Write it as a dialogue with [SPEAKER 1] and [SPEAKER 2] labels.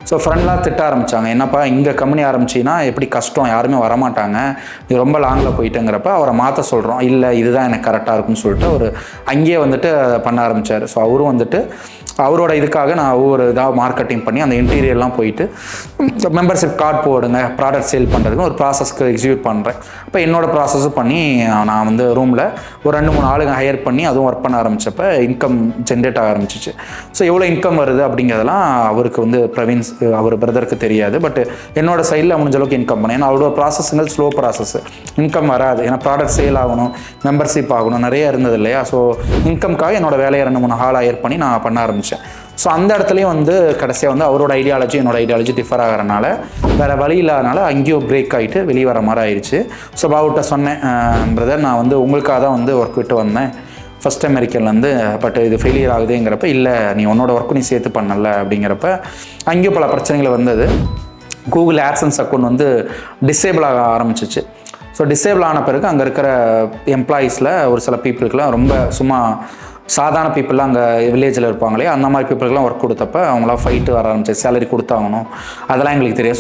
[SPEAKER 1] So ஃப்ரெண்ட்லாம் திட்ட ஆரம்பித்தாங்க, என்னப்பா இங்கே கம்பெனி ஆரம்பிச்சின்னா எப்படி கஷ்டம், யாருமே வரமாட்டாங்க, நீ ரொம்ப லாங்கில் போயிட்டேங்கிறப்ப அவரை மாற்ற சொல்கிறோம். இல்லை இதுதான் எனக்கு கரெக்டாக இருக்குன்னு சொல்லிட்டு அவர் அங்கேயே வந்துட்டு பண்ண ஆரம்பித்தார். ஸோ அவரும் வந்துட்டு அவரோட இதுக்காக நான் ஒவ்வொரு இதாக மார்க்கெட்டிங் பண்ணி அந்த இன்டீரியர்லாம் போயிட்டு மெம்பர்ஷிப் கார்டு போடுங்க, ப்ராடக்ட் சேல் பண்ணுறதுக்கு ஒரு ப்ராசஸ்க்கு எக்ஸிக்யூட் பண்ணுறேன். இப்போ என்னோடய ப்ராசஸும் பண்ணி நான் வந்து ரூமில் ஒரு 2-3 ஆளுங்க ஹையர் பண்ணி அதுவும் ஒர்க் பண்ண ஆரம்பித்தப்போ இன்கம் ஜென்ரேட் ஆக ஆரம்பிச்சிச்சு. ஸோ எவ்வளோ இன்கம் வருது அப்படிங்கிறதெல்லாம் அவருக்கு வந்து பிரவீன் அவர் பிரதருக்கு தெரியாது. பட் என்னோட சைடில் முடிஞ்ச அளவுக்கு இன்கம் பண்ணேன். ஏன்னா அவரோட ப்ராசஸ்ங்கள் ஸ்லோ ப்ராசஸ், இன்கம் வராது. ஏன்னா ப்ராடக்ட் சேல் ஆகணும், மெம்பர்ஷிப் ஆகணும், நிறைய இருந்தது இல்லையா. ஸோ இன்கம்காக என்னோட வேலையை 2-3 ஆள் ஹையர் பண்ணி நான் பண்ண ஆரம்பித்தேன். ஸோ அந்த இடத்துலையும் வந்து கடைசியாக வந்து அவரோட ஐடியாலஜி என்னோட ஐடியாலஜி டிஃபர் ஆகிறனால வேறு வழி இல்லாதனால அங்கேயும் பிரேக் ஆகிட்டு வெளியே வர மாதிரி ஆயிடுச்சு. ஸோ பாவுட்ட சொன்னேன், பிரதர் நான் வந்து உங்களுக்காக தான் வந்து ஒர்க் விட்டு வந்தேன் ஃபஸ்ட் அமெரிக்கன்லேருந்து, பட் இது ஃபெயிலியர் ஆகுதுங்கிறப்ப இல்லை நீ உன்னோட ஒர்க்கும் நீ சேர்த்து பண்ணல அப்படிங்கிறப்ப அங்கேயும் பல பிரச்சனைகள் வந்தது. கூகுள் ஆட்சன்ஸ் அக்கௌண்ட் வந்து டிசேபிள் ஆக ஆரம்பிச்சிச்சு. ஸோ டிசேபிள் ஆன பிறகு அங்கே இருக்கிற எம்ப்ளாயீஸில் ஒரு சில பீப்புளுக்குலாம் ரொம்ப சும்மா சாதாரண பீப்புளெலாம் அங்கே வில்லேஜில் இருப்பாங்களே அந்த மாதிரி பீப்புளுக்குலாம் ஒர்க் கொடுத்தப்ப அவங்களாம் ஃபைட்டு வர ஆரம்பிச்சு, சேலரி கொடுத்தாங்கணும், அதெல்லாம் எங்களுக்கு தெரியாது.